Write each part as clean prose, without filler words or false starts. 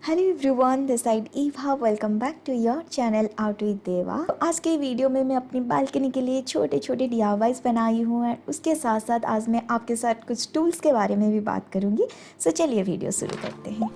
Hello everyone, this side Eva. Welcome back to your channel out with Deva. तो आज के video में मैं अपनी बालकनी के लिए छोटे छोटे डीआईवाईज बनाई हूँ और उसके साथ साथ आज मैं आपके साथ कुछ टूल्स के बारे में भी बात करूँगी। सो चलिए वीडियो शुरू करते हैं।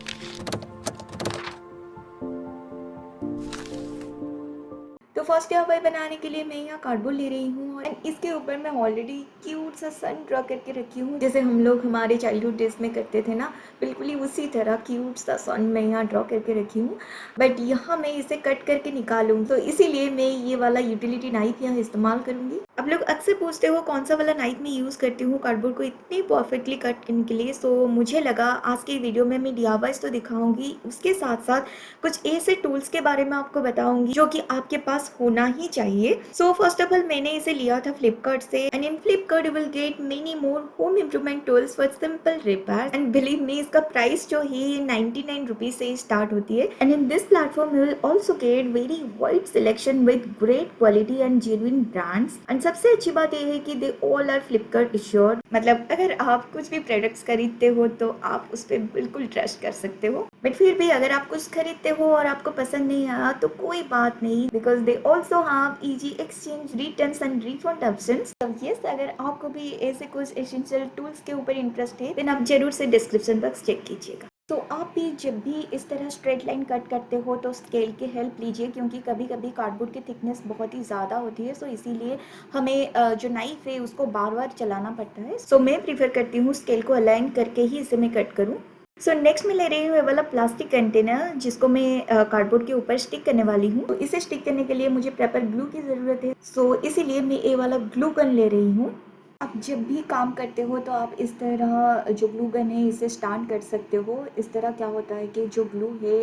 तो फर्स्ट डीआईवाई बनाने के लिए मैं यहाँ कार्डबोर्ड ले रही हूँ और इसके ऊपर मैं ऑलरेडी क्यूट सा सन ड्रॉ करके रखी हूँ, जैसे हम लोग हमारे चाइल्डहुड डेज में करते थे ना, बिल्कुल ही उसी तरह क्यूट सा सन मैं यहाँ ड्रॉ करके रखी हूँ। बट यहाँ मैं इसे कट करके निकालूँ तो इसीलिए मैं ये वाला यूटिलिटी नाइफ यहाँ इस्तेमाल करूँगी। आप लोग अक्सर पूछते हो कौन सा वाला नाइफ मैं यूज़ करती हूँ कार्डबोर्ड को इतनी परफेक्टली कट करने के लिए। सो मुझे लगा आज की वीडियो में मैं डीआईवाईज तो दिखाऊंगी, उसके साथ साथ कुछ ऐसे टूल्स के बारे में आपको बताऊंगी जो कि आपके पास होना ही चाहिए। सो फर्स्ट ऑफ ऑल मैंने इसे लिया था फ्लिपकार्ट से and in Flipkart you will get many more home improvement tools for simple repair and believe me, इसका प्राइस जो है 99 रुपीज से स्टार्ट होती है। And in this platform you will also get very wide selection with great quality and genuine brands. And सबसे अच्छी बात यह है कि they all are Flipkart assured, मतलब अगर आप कुछ भी प्रोडक्ट्स खरीदते हो तो आप उस पर बिल्कुल ट्रस्ट कर सकते हो। बट फिर भी अगर आप कुछ खरीदते हो और आपको पसंद नहीं आया तो कोई बात नहीं, because they also have easy exchange, returns and refund options. तो यस, अगर आपको भी ऐसे कुछ एसेंशियल टूल्स के ऊपर इंटरेस्ट है देन आप जरूर से डिस्क्रिप्शन बॉक्स चेक कीजिएगा। तो आप भी जब भी इस तरह स्ट्रेट लाइन कट करते हो तो स्केल की हेल्प लीजिए, क्योंकि कभी कभी कार्डबोर्ड की थिकनेस बहुत ही ज़्यादा होती है। सो इसीलिए हमें जो नाइफ है उसको बार बार चलाना पड़ता है। सो मैं प्रीफर करती हूँ स्केल को अलाइन करके ही इसे मैं कट करूँ। सो नेक्स्ट मैं ले रही हूँ ये वाला प्लास्टिक कंटेनर जिसको मैं कार्डबोर्ड के ऊपर स्टिक करने वाली हूँ। तो इसे स्टिक करने के लिए मुझे प्रॉपर ग्लू की ज़रूरत है। सो इसीलिए मैं ये वाला ग्लू गन ले रही हूँ। आप जब भी काम करते हो तो आप इस तरह जो ग्लू गन है इसे स्टार्ट कर सकते हो। इस तरह क्या होता है कि जो ग्लू है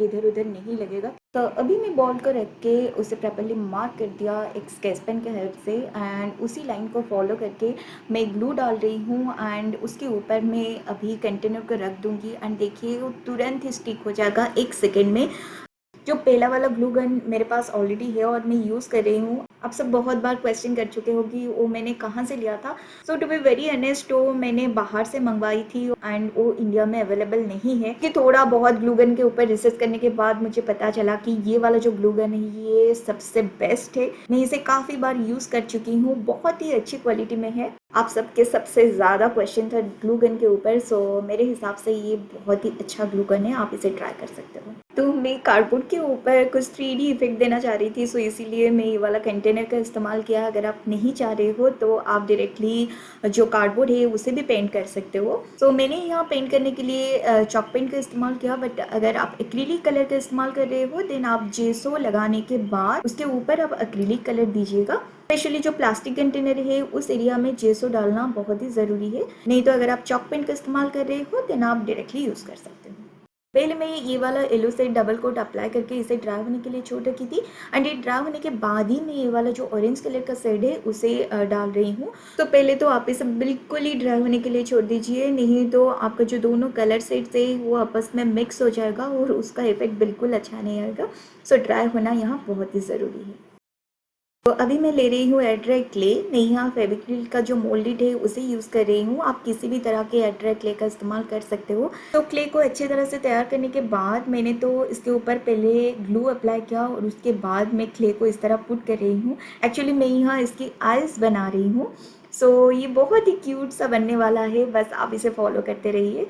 इधर उधर नहीं लगेगा। तो अभी मैं बॉल को रख के उसे प्रॉपरली मार्क कर दिया एक स्केच पेन की हेल्प से एंड उसी लाइन को फॉलो करके मैं ग्लू डाल रही हूँ एंड उसके ऊपर मैं अभी कंटेनर को रख दूँगी एंड देखिए वो तुरंत ही स्टिक हो जाएगा 1 सेकेंड में। जो पहला वाला ग्लू गन मेरे पास ऑलरेडी है और मैं यूज़ कर रही हूँ। आप सब बहुत बार क्वेश्चन कर चुके हो कि वो मैंने कहाँ से लिया था। सो टू बी वेरी ऑनेस्ट, वो मैंने बाहर से मंगवाई थी एंड वो इंडिया में अवेलेबल नहीं है। कि थोड़ा बहुत ग्लू गन के ऊपर रिसर्च करने के बाद मुझे पता चला कि ये वाला जो ग्लू गन है ये सबसे बेस्ट है। मैं इसे काफ़ी बार यूज़ कर चुकी हूँ, बहुत ही अच्छी क्वालिटी में है। आप सबके सबसे ज़्यादा क्वेश्चन था ग्लू गन के ऊपर, सो मेरे हिसाब से ये बहुत ही अच्छा ग्लू गन है, आप इसे ट्राई कर सकते हो। तो मैं कार्डबोर्ड के ऊपर कुछ 3D इफेक्ट देना चाह रही थी, सो इसीलिए मैं ये वाला कंटेनर का इस्तेमाल किया। अगर आप नहीं चाह रहे हो तो आप डायरेक्टली जो कार्डबोर्ड है उसे भी पेंट कर सकते हो। सो मैंने यहाँ पेंट करने के लिए चॉक पेंट का इस्तेमाल किया, बट अगर आप एक्रिलिक कलर का इस्तेमाल कर रहे हो देन आप जेसो लगाने के बाद उसके ऊपर आप एक्रिलिक कलर दीजिएगा। स्पेशली जो प्लास्टिक कंटेनर है उस एरिया में जेसो डालना बहुत ही ज़रूरी है, नहीं तो अगर आप चॉक पेंट का इस्तेमाल कर रहे हो देन आप डायरेक्टली यूज़ कर सकते हो। पहले मैं ये वाला येलो से डबल कोट अप्लाई करके इसे ड्राई होने के लिए छोड़ रखी थी एंड ये ड्राई होने के बाद ही मैं ये वाला जो ऑरेंज कलर का शेड है उसे डाल रही हूँ। तो पहले तो आप इसे बिल्कुल ही ड्राई होने के लिए छोड़ दीजिए, नहीं तो आपका जो दोनों कलर शेड्स है वो आपस में मिक्स हो जाएगा और उसका इफेक्ट बिल्कुल अच्छा नहीं आएगा। सो ड्राई होना यहाँ बहुत ही ज़रूरी है। तो अभी मैं ले रही हूँ एड्रेक क्ले। मैं यहाँ फेविक्रिल का जो मोल्डेड है उसे यूज़ कर रही हूँ। आप किसी भी तरह के एड्रेक क्ले का इस्तेमाल कर सकते हो। तो क्ले को अच्छी तरह से तैयार करने के बाद मैंने तो इसके ऊपर पहले ग्लू अप्लाई किया और उसके बाद मैं क्ले को इस तरह पुट कर रही हूँ। एक्चुअली मैं यहाँ इसकी आइज़ बना रही हूँ। सो ये बहुत ही क्यूट सा बनने वाला है, बस आप इसे फॉलो करते रहिए।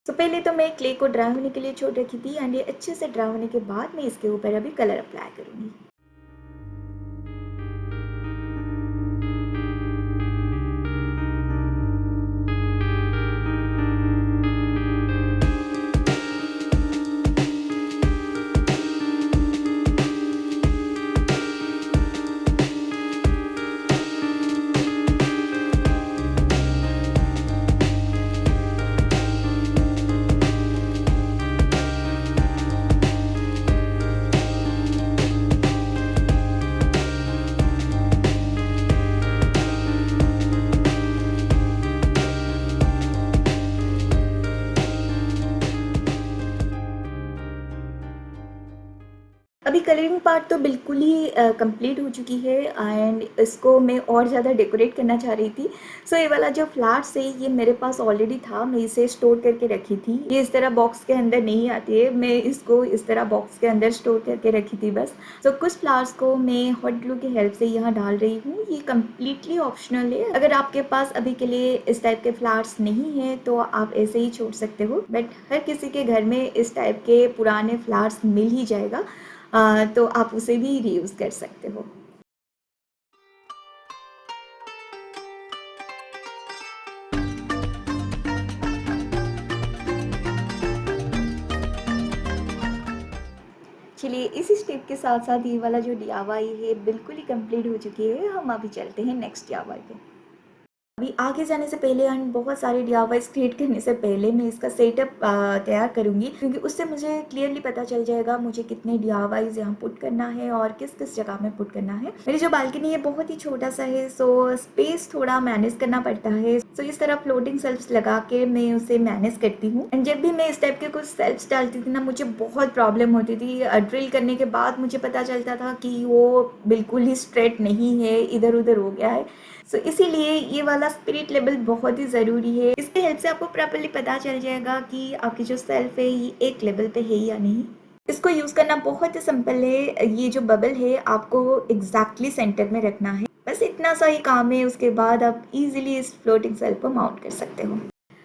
तो पहले तो मैं क्ले को ड्राई होने के लिए छोड़ रखी थी एंड ये अच्छे से ड्राई होने के बाद मैं इसके ऊपर अभी कलर अप्लाई करूँगी। कलरिंग पार्ट तो बिल्कुल ही कंप्लीट हो चुकी है एंड इसको मैं और ज़्यादा डेकोरेट करना चाह रही थी। सो ये वाला जो फ्लावर्स है ये मेरे पास ऑलरेडी था, मैं इसे स्टोर करके रखी थी। ये इस तरह बॉक्स के अंदर नहीं आती है, मैं इसको इस तरह बॉक्स के अंदर स्टोर करके रखी थी बस। सो कुछ फ्लावर्स को मैं हॉट ग्लू की हेल्प से यहाँ डाल रही हूँ। ये कम्प्लीटली ऑप्शनल है, अगर आपके पास अभी के लिए इस टाइप के फ्लावर्स नहीं है तो आप ऐसे ही छोड़ सकते हो, बट हर किसी के घर में इस टाइप के पुराने फ्लावर्स मिल ही जाएगा, तो आप उसे भी रीयूज़ कर सकते हो। चलिए इसी स्टेप के साथ साथ ये वाला जो डीआईवाई है बिल्कुल ही कंप्लीट हो चुकी है। हम अभी चलते हैं नेक्स्ट डीआईवाई पे। अभी आगे जाने से पहले एंड बहुत सारे डीआईवाईज क्रिएट करने से पहले मैं इसका सेटअप तैयार करूँगी, क्योंकि उससे मुझे क्लियरली पता चल जाएगा मुझे कितने डीआईवाईज यहाँ पुट करना है और किस किस जगह में पुट करना है। मेरी जो बालकनी है बहुत ही छोटा सा है, सो स्पेस थोड़ा मैनेज करना पड़ता है। सो इस तरह फ्लोटिंग सेल्फ्स लगा के मैं उसे मैनेज करती हूँ। एंड जब भी मैं इस टाइप के कुछ सेल्फ्स डालती थी ना, मुझे बहुत प्रॉब्लम होती थी। ड्रिल करने के बाद मुझे पता चलता था कि वो बिल्कुल ही स्ट्रेट नहीं है, इधर उधर हो गया है। सो इसीलिए ये वाला स्पिरिट लेवल बहुत ही ज़रूरी है। इसके हेल्प से आपको प्रॉपरली पता चल जाएगा कि आपकी जो सेल्फ है ये एक लेवल पे है या नहीं। इसको यूज़ करना बहुत ही सिंपल है। ये जो बबल है आपको एग्जैक्टली सेंटर में रखना है, बस इतना सा ही काम है। उसके बाद आप इजीली इस फ्लोटिंग सेल को माउंट कर सकते हो।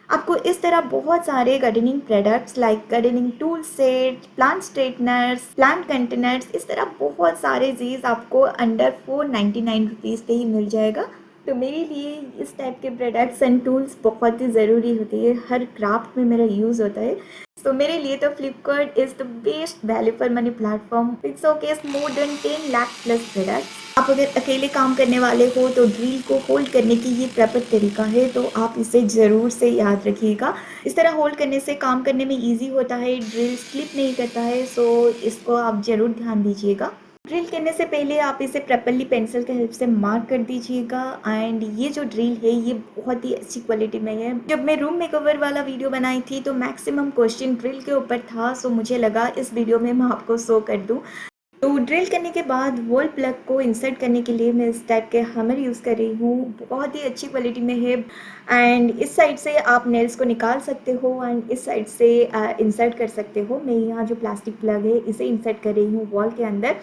आपको इस तरह बहुत सारे gardening products like gardening tool set, plant straighteners, plant containers, इस तरह बहुत सारे चीज़ आपको अंडर 499 रुपीज़ पे ही मिल जाएगा। तो मेरे लिए इस टाइप के प्रोडक्ट्स एंड टूल्स बहुत ही ज़रूरी होती है, हर क्राफ्ट में मेरा यूज़ होता है। तो मेरे लिए तो Flipkart is the best value for money platform. It's showcase more than 10 lakh plus products. आप अगर अकेले काम करने वाले हो तो ड्रिल को होल्ड करने की ये प्रॉपर तरीका है, तो आप इसे ज़रूर से याद रखिएगा। इस तरह होल्ड करने से काम करने में ईजी होता है, ड्रिल स्लिप नहीं करता है, सो इसको आप ज़रूर ध्यान दीजिएगा। ड्रिल करने से पहले आप इसे प्रॉपरली पेंसिल के हेल्प से मार्क कर दीजिएगा। एंड ये जो ड्रिल है ये बहुत ही अच्छी क्वालिटी में है। जब मैं रूम मेकओवर वाला वीडियो बनाई थी तो मैक्सिमम क्वेश्चन ड्रिल के ऊपर था, सो मुझे लगा इस वीडियो में मैं आपको शो कर दूं। तो ड्रिल करने के बाद वॉल प्लग को इंसर्ट करने के लिए मैं इस टाइप के हैमर यूज़ कर रही हूँ, बहुत ही अच्छी क्वालिटी में है। एंड इस साइड से आप नेल्स को निकाल सकते हो एंड इस साइड से इंसर्ट कर सकते हो। मैं यहाँ जो प्लास्टिक प्लग है इसे इंसर्ट कर रही हूँ वॉल के अंदर।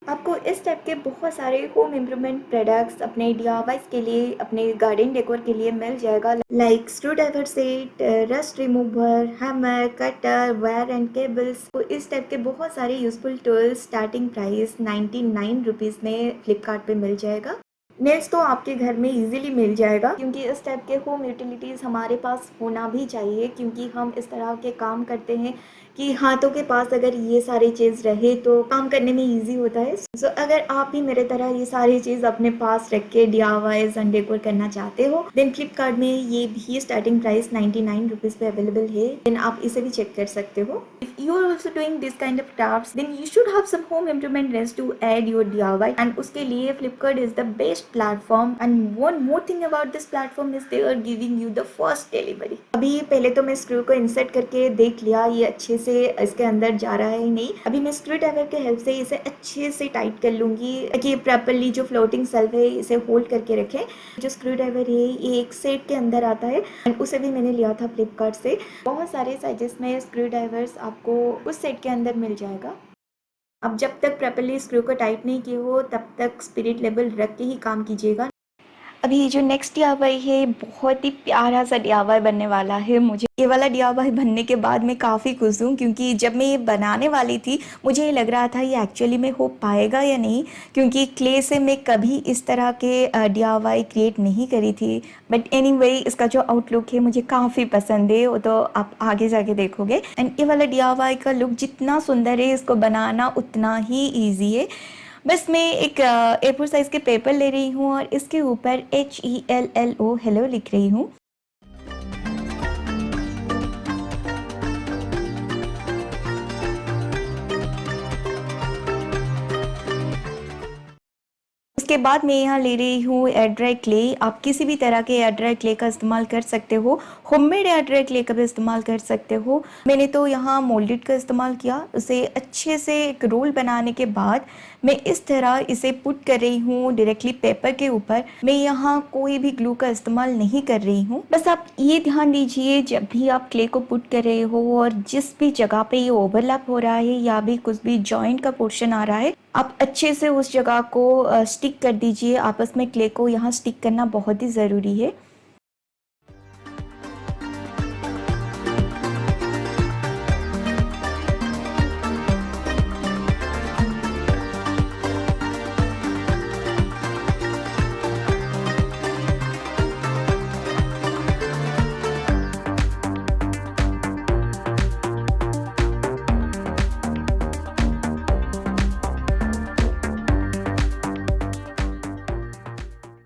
आपको इस टाइप के बहुत सारे होम इम्प्रूवमेंट प्रोडक्ट्स अपने डीआईवाईज के लिए, अपने गार्डन डेकोर के लिए मिल जाएगा, like screw driver set, rust remover, hammer, cutter, wire and cables. तो इस टाइप के बहुत सारे useful tools starting price 99 rupees में फ्लिपकार्ट पे मिल जाएगा। नेल्स तो आपके घर में इजीली मिल जाएगा, क्योंकि इस टाइप के होम यूटिलिटीज़ हमारे पास होना भी चाहिए, क्योंकि हम इस तरह के काम करते हैं कि हाथों के पास अगर ये सारी चीज़ रहे तो काम करने में इजी होता है। सो अगर आप भी मेरे तरह ये सारी चीज़ अपने पास रख के डीआईवाईज एंड डेकोर करना चाहते हो, देन फ्लिपकार्ट में ये भी स्टार्टिंग प्राइस 99 रुपीज़ पे अवेलेबल है, देन आप इसे भी चेक कर सकते हो। If you are also doing this kind of crafts, then you should have some home improvement to add your DIY, and उसके लिए Flipkart is the best platform. And one more thing about this platform is they are giving you the first delivery. अभी पहले तो मैं screw को insert करके देख लिया ये अच्छे से इसके अंदर जा रहा है नहीं। अभी मैं स्क्रू ड्राइवर के हेल्प से इसे अच्छे से टाइट कर लूंगी ताकि प्रॉपरली जो फ्लोटिंग सेल्फ है इसे होल्ड करके रखे। जो स्क्रू ड्राइवर है ये एक सेट के अंदर आता है एंड उसे भी मैंने लिया था फ्लिपकार्ट से। बहुत सारे साइजेस में स्क्रू ड्राइवर्स आपको उस सेट के अंदर मिल जाएगा। अब जब तक प्रॉपरली स्क्रू को टाइट नहीं किए हो तब तक स्पिरिट लेवल रख के ही काम कीजिएगा। अभी ये जो नेक्स्ट डीआईवाई है बहुत ही प्यारा सा डीआईवाई बनने वाला है। मुझे ये वाला डीआईवाई बनने के बाद मैं काफ़ी खुश हूँ, क्योंकि जब मैं ये बनाने वाली थी मुझे ये लग रहा था ये एक्चुअली में हो पाएगा या नहीं, क्योंकि क्ले से मैं कभी इस तरह के डीआईवाई क्रिएट नहीं करी थी। बट एनीवे इसका जो आउटलुक है मुझे काफ़ी पसंद है, वो तो आप आगे जाके देखोगे। एंड ये वाला डीआईवाई का लुक जितना सुंदर है इसको बनाना उतना ही ईजी है। बस मैं एक A4 साइज़ के पेपर ले रही हूँ और इसके ऊपर HELLO हेलो लिख रही हूँ। उसके उसके बाद मैं यहाँ ले रही हूँ एयर ड्राई क्ले। आप किसी भी तरह के एयर ड्राई क्ले का इस्तेमाल कर सकते हो, होममेड एयर ड्राई क्ले का भी इस्तेमाल कर सकते हो। मैंने तो यहाँ मोल्डेड का इस्तेमाल किया। उसे अच्छे से एक रोल बनाने के बाद मैं इस तरह इसे पुट कर रही हूँ डायरेक्टली पेपर के ऊपर। मैं यहाँ कोई भी ग्लू का इस्तेमाल नहीं कर रही हूँ। बस आप ये ध्यान दीजिए, जब भी आप क्ले को पुट कर रहे हो और जिस भी जगह पे ये ओवरलैप हो रहा है या भी कुछ भी जॉइंट का पोर्शन आ रहा है, आप अच्छे से उस जगह को स्टिक कर दीजिए। आपस में क्ले को यहाँ स्टिक करना बहुत ही ज़रूरी है।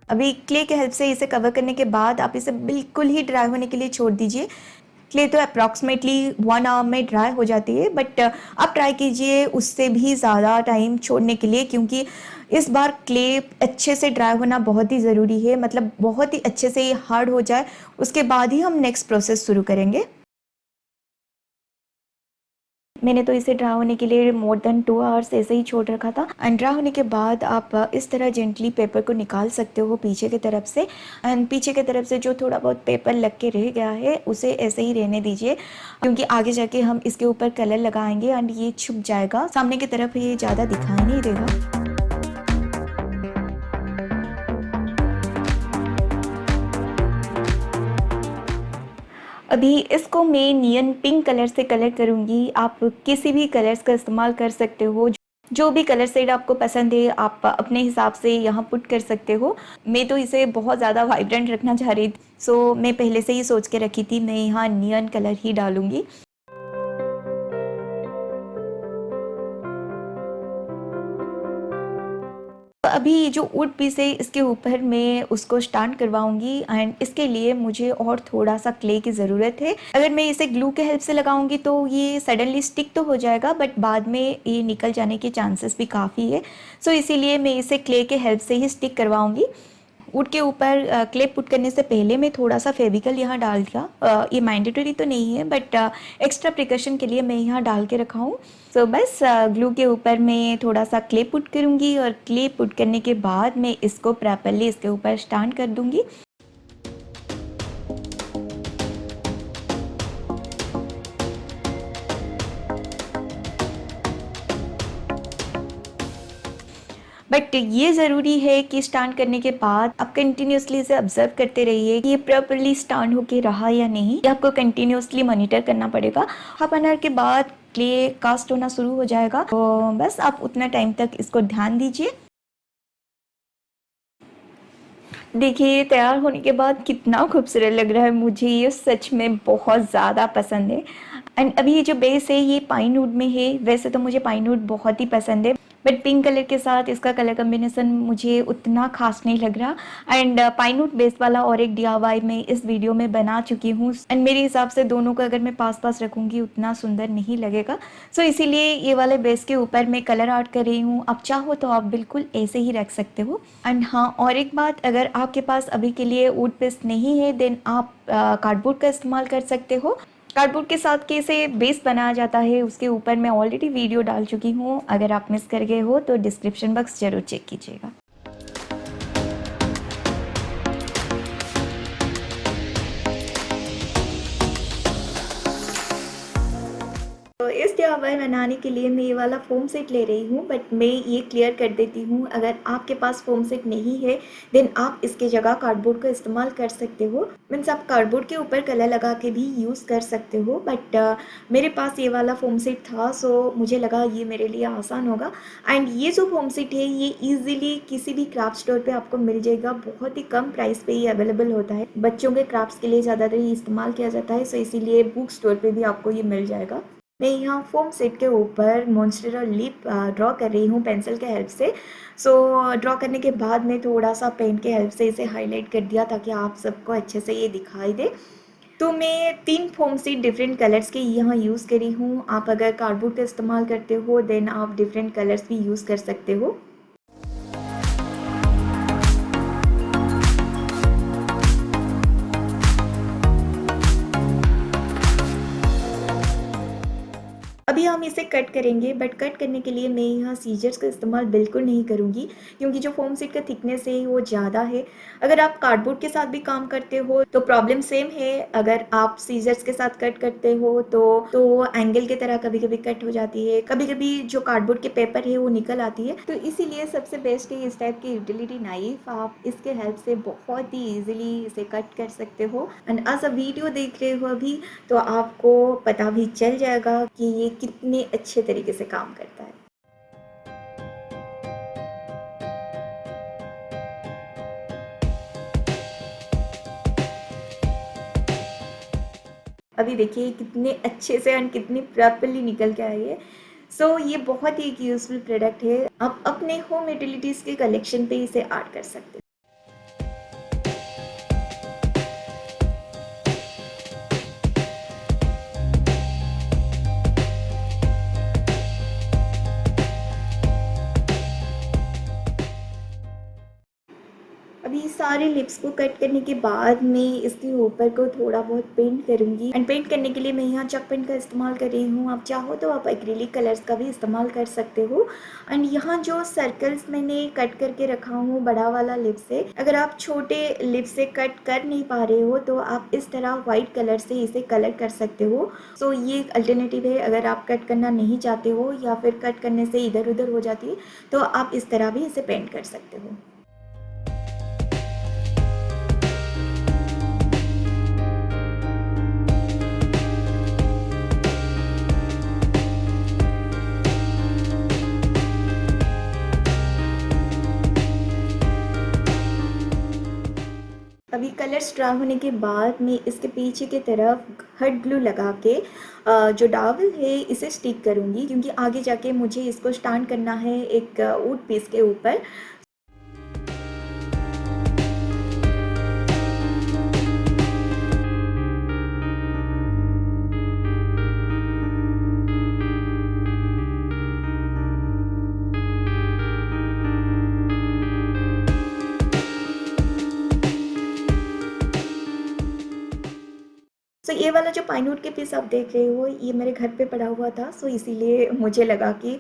अभी क्ले के हेल्प से इसे कवर करने के बाद आप इसे बिल्कुल ही ड्राई होने के लिए छोड़ दीजिए। क्ले तो अप्रॉक्सीमेटली 1 आवर में ड्राई हो जाती है, बट आप ट्राई कीजिए उससे भी ज़्यादा टाइम छोड़ने के लिए, क्योंकि इस बार क्ले अच्छे से ड्राई होना बहुत ही ज़रूरी है। मतलब बहुत ही अच्छे से ये हार्ड हो जाए, उसके बाद ही हम नेक्स्ट प्रोसेस शुरू करेंगे। मैंने तो इसे ड्राई होने के लिए मोर देन 2 आवर्स ऐसे ही छोड़ रखा था। एंड ड्राई होने के बाद आप इस तरह जेंटली पेपर को निकाल सकते हो पीछे की तरफ से। एंड पीछे की तरफ से जो थोड़ा बहुत पेपर लग के रह गया है उसे ऐसे ही रहने दीजिए, क्योंकि आगे जाके हम इसके ऊपर कलर लगाएंगे एंड ये छुप जाएगा, सामने की तरफ ये ज़्यादा दिखाई नहीं देगा। अभी इसको मैं नियन पिंक कलर से कलर करूँगी। आप किसी भी कलर्स का इस्तेमाल कर सकते हो, जो भी कलर शेड आपको पसंद है आप अपने हिसाब से यहाँ पुट कर सकते हो। मैं तो इसे बहुत ज़्यादा वाइब्रेंट रखना चाह रही थी, सो मैं पहले से ही सोच के रखी थी मैं यहाँ नियन कलर ही डालूँगी। अभी जो वुड पीस है इसके ऊपर मैं उसको स्टैंड करवाऊंगी एंड इसके लिए मुझे और थोड़ा सा क्ले की ज़रूरत है। अगर मैं इसे ग्लू के हेल्प से लगाऊंगी तो ये सडनली स्टिक तो हो जाएगा, बट बाद में ये निकल जाने के चांसेस भी काफ़ी है। सो इसीलिए मैं इसे क्ले के हेल्प से ही स्टिक करवाऊंगी। वुड के ऊपर क्ले पुट करने से पहले मैं थोड़ा सा फेविकल यहाँ डाल दिया। ये मैंडेटरी तो नहीं है, बट एक्स्ट्रा प्रिकॉशन के लिए मैं यहाँ डाल के रखा हूँ। सो बस ग्लू के ऊपर मैं थोड़ा सा क्ले पुट करूँगी और क्ले पुट करने के बाद मैं इसको प्रॉपरली इसके ऊपर स्टैंड कर दूँगी। बट ये ज़रूरी है कि स्टैंड करने के बाद आप कंटिन्यूसली इसे ऑब्जर्व करते रहिए कि ये प्रॉपरली स्टैंड होके रहा या नहीं। ये आपको कंटिन्यूसली मॉनिटर करना पड़ेगा। हाफ एन आवर के बाद क्ले कास्ट होना शुरू हो जाएगा, तो बस आप उतना टाइम तक इसको ध्यान दीजिए। देखिए तैयार होने के बाद कितना खूबसूरत लग रहा है। मुझे ये सच में बहुत ज़्यादा पसंद है। एंड अभी ये जो बेस है ये पाइन वुड में है। वैसे तो मुझे पाइन वुड बहुत ही पसंद है, बट पिंक कलर के साथ इसका कलर कॉम्बिनेशन मुझे उतना खास नहीं लग रहा। एंड पाइन वुड बेस वाला और एक DIY मैं इस वीडियो में बना चुकी हूँ एंड मेरे हिसाब से दोनों को अगर मैं पास पास रखूँगी उतना सुंदर नहीं लगेगा। सो इसीलिए ये वाले बेस के ऊपर मैं कलर आर्ट कर रही हूँ। आप चाहो तो आप बिल्कुल ऐसे ही रख सकते हो। एंड हाँ, और एक बात, अगर आपके पास अभी के लिए वुड पेस्ट नहीं है देन आप कार्डबोर्ड का इस्तेमाल कर सकते हो। कार्डबोर्ड के साथ कैसे बेस बनाया जाता है उसके ऊपर मैं ऑलरेडी वीडियो डाल चुकी हूँ। अगर आप मिस कर गए हो तो डिस्क्रिप्शन बॉक्स ज़रूर चेक कीजिएगा। तो इस DIY बनाने के लिए मैं ये वाला फोम सेट ले रही हूँ, बट मैं ये क्लियर कर देती हूँ, अगर आपके पास फोम सेट नहीं है देन आप इसके जगह कार्डबोर्ड का इस्तेमाल कर सकते हो। मीन्स आप कार्डबोर्ड के ऊपर कलर लगा के भी यूज़ कर सकते हो, बट मेरे पास ये वाला फोम सेट था, सो मुझे लगा ये मेरे लिए आसान होगा। एंड ये जो फोम सेट है ये ईजिली किसी भी क्राफ्ट स्टोर पे आपको मिल जाएगा। बहुत ही कम प्राइस पे ये अवेलेबल होता है। बच्चों के क्राफ्ट्स के लिए ज़्यादातर ये इस्तेमाल किया जाता है, सो इसीलिए बुक स्टोर पे भी आपको ये मिल जाएगा। मैं यहाँ फोम सेट के ऊपर मॉन्स्टर और लिप ड्रॉ कर रही हूँ पेंसिल के हेल्प से। सो ड्रॉ करने के बाद मैं थोड़ा सा पेंट के हेल्प से इसे हाईलाइट कर दिया ताकि आप सबको अच्छे से ये दिखाई दे। तो मैं 3 फोम सेट डिफरेंट कलर्स के यहाँ यूज़ करी हूँ। आप अगर कार्डबोर्ड का इस्तेमाल करते हो देन आप डिफरेंट कलर्स भी यूज़ कर सकते हो। अभी हम इसे कट करेंगे, बट कट करने के लिए मैं यहाँ सीजर्स का इस्तेमाल बिल्कुल नहीं करूँगी, क्योंकि जो फोम शीट का थिकनेस है वो ज़्यादा है। अगर आप कार्डबोर्ड के साथ भी काम करते हो तो प्रॉब्लम सेम है। अगर आप सीजर्स के साथ कट करते हो तो एंगल की तरह कभी कभी कट हो जाती है, कभी कभी जो कार्डबोर्ड के पेपर है वो निकल आती है। तो इसीलिए सबसे बेस्ट है इस टाइप की यूटिलिटी नाइफ। आप इसके हेल्प से बहुत ही ईजिली इसे कट कर सकते हो। एंड एज अ वीडियो देख रहे हो अभी, तो आपको पता भी चल जाएगा कि ये कितने अच्छे तरीके से काम करता है। अभी देखिए कितने अच्छे से एंड कितनी प्रॉपर्ली निकल के आई है। सो ये बहुत ही एक यूजफुल प्रोडक्ट है। आप अपने होम यूटिलिटीज़ के कलेक्शन पे इसे ऐड कर सकते हो। अभी सारे लिप्स को कट करने के बाद मैं इसके ऊपर को थोड़ा बहुत पेंट करूँगी। एंड पेंट करने के लिए मैं यहाँ चक पेंट का इस्तेमाल कर रही हूँ। आप चाहो तो आप एक्रिलिक कलर्स का भी इस्तेमाल कर सकते हो। एंड यहाँ जो सर्कल्स मैंने कट करके रखा हूँ बड़ा वाला लिप से, अगर आप छोटे लिप से कट कर नहीं पा रहे हो तो आप इस तरह वाइट कलर से इसे कलर कर सकते हो। सो ये एक अल्टरनेटिव है। अगर आप कट करना नहीं चाहते हो या फिर कट करने से इधर उधर हो जाती है तो आप इस तरह भी इसे पेंट कर सकते हो। अभी कलर्स ड्रा होने के बाद मैं इसके पीछे की तरफ हट ग्लू लगा के जो डावल है इसे स्टिक करूँगी, क्योंकि आगे जाके मुझे इसको स्टैंड करना है एक वुड पीस के ऊपर। सो ये वाला जो पाइनवुड के पीस आप देख रहे हो ये मेरे घर पे पड़ा हुआ था, सो इसीलिए मुझे लगा कि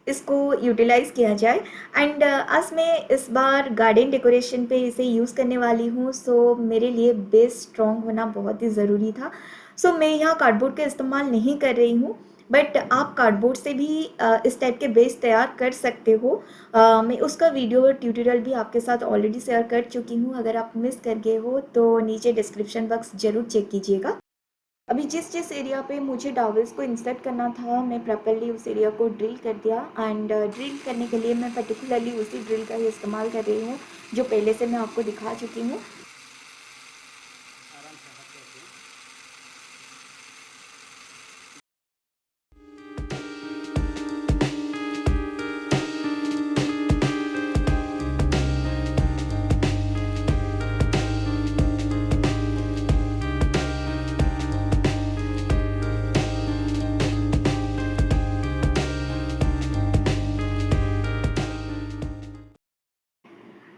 इसको यूटिलाइज़ किया जाए। एंड आज मैं इस बार गार्डन डेकोरेशन पे इसे यूज़ करने वाली हूँ। सो मेरे लिए बेस स्ट्रॉन्ग होना बहुत ही ज़रूरी था। सो मैं यहाँ कार्डबोर्ड का इस्तेमाल नहीं कर रही हूँ, बट आप कार्डबोर्ड से भी इस टाइप के बेस तैयार कर सकते हो। मैं उसका वीडियो और ट्यूटोरियल भी आपके साथ ऑलरेडी शेयर कर चुकी हूँ। अगर आप मिस कर गए हो तो नीचे डिस्क्रिप्शन बॉक्स ज़रूर चेक कीजिएगा। अभी जिस जिस एरिया पे मुझे डॉवल्स को इंसर्ट करना था मैं प्रॉपर्ली उस एरिया को ड्रिल कर दिया। एंड ड्रिल करने के लिए मैं पर्टिकुलरली उसी ड्रिल का ही इस्तेमाल कर रही हूँ जो पहले से मैं आपको दिखा चुकी हूँ।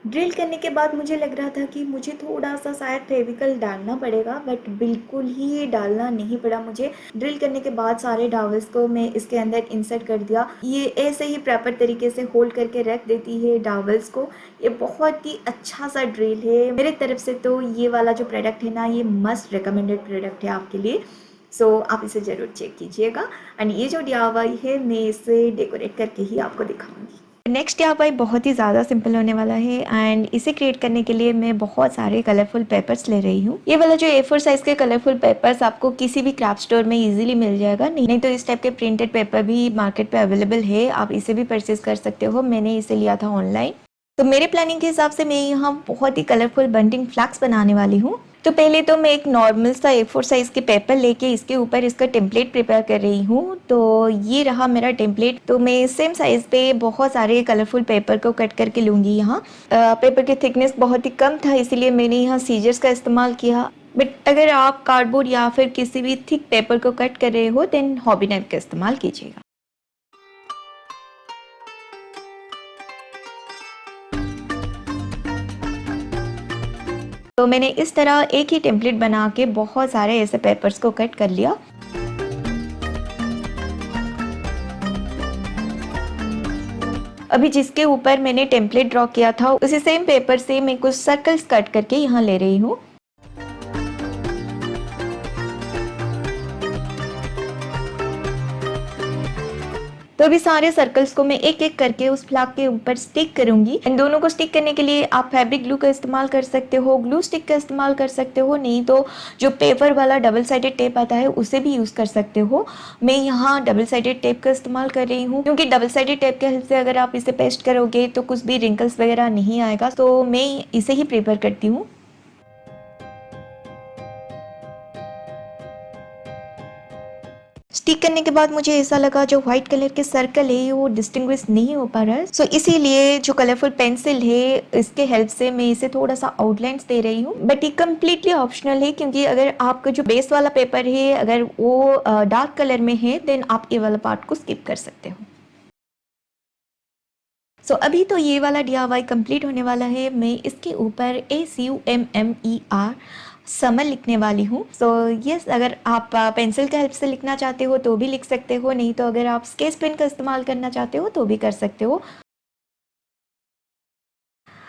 ड्रिल करने के बाद मुझे लग रहा था कि मुझे थोड़ा सा शायद फेविकल डालना पड़ेगा, बट बिल्कुल ही डालना नहीं पड़ा मुझे। ड्रिल करने के बाद सारे डावल्स को मैं इसके अंदर इंसर्ट कर दिया। ये ऐसे ही प्रॉपर तरीके से होल्ड करके रख देती है डावल्स को। ये बहुत ही अच्छा सा ड्रिल है मेरे तरफ से। तो ये वाला जो प्रोडक्ट है ना ये मस्ट रिकमेंडेड प्रोडक्ट है आपके लिए। सो आप इसे ज़रूर चेक कीजिएगा। एंड ये जो DIY है मैं इसे डेकोरेट करके ही आपको दिखाऊंगी। नेक्स्ट DIY बहुत ही ज़्यादा सिंपल होने वाला है। एंड इसे क्रिएट करने के लिए मैं बहुत सारे कलरफुल पेपर्स ले रही हूँ। ये वाला जो A4 साइज के कलरफुल पेपर्स आपको किसी भी क्राफ्ट स्टोर में इजीली मिल जाएगा। नहीं तो इस टाइप के प्रिंटेड पेपर भी मार्केट पे अवेलेबल है, आप इसे भी परचेज कर सकते हो। मैंने इसे लिया था ऑनलाइन। तो मेरे प्लानिंग के हिसाब से मैं यहाँ बहुत ही कलरफुल बंटिंग फ्लैग्स बनाने वाली हूँ। तो पहले तो मैं एक नॉर्मल सा A4 साइज़ के पेपर लेके इसके ऊपर इसका टेम्पलेट प्रिपेयर कर रही हूँ। तो ये रहा मेरा टेम्पलेट। तो मैं सेम साइज़ पे बहुत सारे कलरफुल पेपर को कट करके लूँगी। यहाँ पेपर की थिकनेस बहुत ही कम था, इसीलिए मैंने यहाँ सीजर्स का इस्तेमाल किया। बट अगर आप कार्डबोर्ड या फिर किसी भी थिक पेपर को कट कर रहे हो देन हॉबी नाइफ का इस्तेमाल कीजिएगा। तो मैंने इस तरह एक ही टेम्पलेट बना के बहुत सारे ऐसे पेपर्स को कट कर लिया। अभी जिसके ऊपर मैंने टेम्पलेट ड्रॉ किया था उसी सेम पेपर से मैं कुछ सर्कल्स कट करके यहाँ ले रही हूँ। तो अभी सारे सर्कल्स को मैं एक एक करके उस फ्लैग के ऊपर स्टिक करूंगी। इन दोनों को स्टिक करने के लिए आप फैब्रिक ग्लू का इस्तेमाल कर सकते हो, ग्लू स्टिक का इस्तेमाल कर सकते हो, नहीं तो जो पेपर वाला डबल साइडेड टेप आता है उसे भी यूज़ कर सकते हो। मैं यहाँ डबल साइडेड टेप का इस्तेमाल कर रही हूँ क्योंकि डबल साइडेड टेप के हेल्प से अगर आप इसे पेस्ट करोगे तो कुछ भी रिंकल्स वगैरह नहीं आएगा, तो मैं इसे ही प्रेफर करती हूँ। स्टिक करने के बाद मुझे ऐसा लगा जो व्हाइट कलर के सर्कल है वो डिस्टिंग्विश नहीं हो पा रहा है, सो इसीलिए जो कलरफुल पेंसिल है इसके हेल्प से मैं इसे थोड़ा सा आउटलाइंस दे रही हूँ। बट ये कम्प्लीटली ऑप्शनल है क्योंकि अगर आपका जो बेस वाला पेपर है अगर वो डार्क कलर में है देन आप ये वाला पार्ट को स्किप कर सकते हो। सो अभी तो ये वाला DIY कंप्लीट होने वाला है। मैं इसके ऊपर SUMMER समर लिखने वाली हूँ। सो यस, अगर आप पेंसिल का हेल्प से लिखना चाहते हो तो भी लिख सकते हो, नहीं तो अगर आप स्केच पेन का इस्तेमाल करना चाहते हो तो भी कर सकते हो।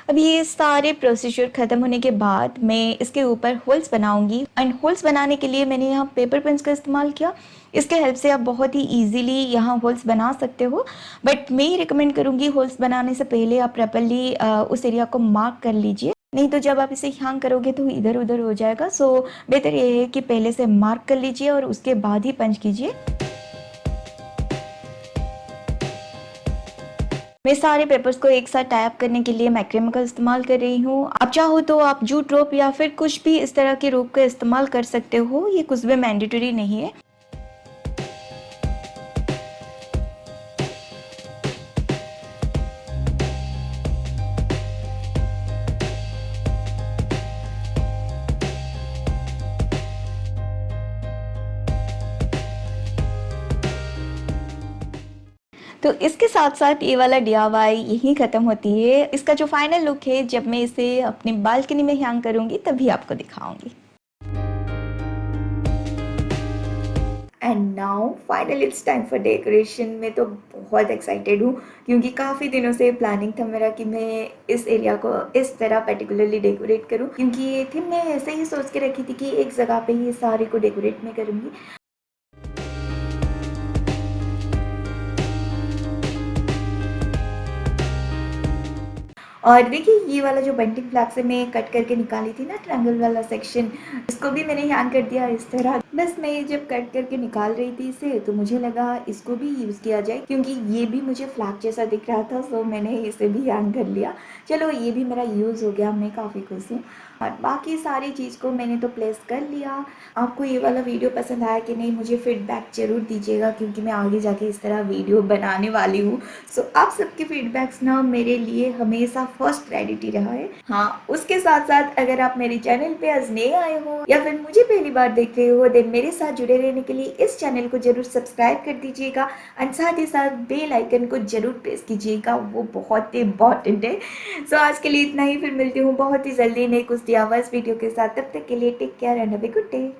अब ये सारे प्रोसीजर ख़त्म होने के बाद मैं इसके ऊपर होल्स बनाऊंगी एंड होल्स बनाने के लिए मैंने यहाँ पेपर पेन्स का इस्तेमाल किया। इसके हेल्प से आप बहुत ही इजीली यहाँ होल्स बना सकते हो, बट मैं रिकमेंड करूँगी होल्स बनाने से पहले आप प्रॉपर्ली उस एरिया को मार्क कर लीजिए, नहीं तो जब आप इसे हैंग करोगे तो इधर उधर हो जाएगा। सो बेहतर ये है कि पहले से मार्क कर लीजिए और उसके बाद ही पंच कीजिए। मैं सारे पेपर्स को एक साथ टाई अप करने के लिए मैक्रेमे का इस्तेमाल कर रही हूँ। आप चाहो तो आप जूट रोप या फिर कुछ भी इस तरह के रोप का इस्तेमाल कर सकते हो, ये कुछ भी मैंडेटरी नहीं है। तो इसके साथ साथ ये वाला DIY यहीं ख़त्म होती है। इसका जो फाइनल लुक है जब मैं इसे अपनी बालकनी में हैंग करूँगी तभी आपको दिखाऊंगी। And now finally it's time for decoration. मैं तो बहुत एक्साइटेड हूँ क्योंकि काफ़ी दिनों से प्लानिंग था मेरा कि मैं इस एरिया को इस तरह पर्टिकुलरली डेकोरेट करूँ, क्योंकि ये थीम मैं ऐसे ही सोच के रखी थी कि एक जगह पे ये सारे को डेकोरेट मैं करूँगी। और देखिए ये वाला जो बंटिंग फ्लैग से मैं कट करके निकाली थी ना ट्रायंगल वाला सेक्शन, इसको भी मैंने हैंग कर दिया इस तरह। बस मैं जब कट करके निकाल रही थी इसे तो मुझे लगा इसको भी यूज़ किया जाए क्योंकि ये भी मुझे फ्लैग जैसा दिख रहा था, सो मैंने इसे भी हैंग कर लिया। चलो ये भी मेरा यूज़ हो गया, मैं काफ़ी खुश हूँ। और बाकी सारी चीज़ को मैंने तो प्लेस कर लिया। आपको ये वाला वीडियो पसंद आया कि नहीं मुझे फीडबैक ज़रूर दीजिएगा क्योंकि मैं आगे जाके इस तरह वीडियो बनाने वाली हूँ। सो आप सबके फीडबैक्स ना मेरे लिए हमेशा फर्स्ट प्रायोरिटी रहा है। हाँ, उसके साथ साथ अगर आप मेरे चैनल पे आज नए आए हो या फिर मुझे पहली बार देख रहे हो देन मेरे साथ जुड़े रहने के लिए इस चैनल को जरूर सब्सक्राइब कर दीजिएगा एंड साथ ही साथ बेल आइकन को जरूर प्रेस कीजिएगा, वो बहुत ही इंपॉर्टेंट है। सो आज के लिए इतना ही, फिर मिलती हूँ बहुत ही जल्दी नई कुछ DIY वीडियो के साथ। तब तक के लिए take care and have a good day.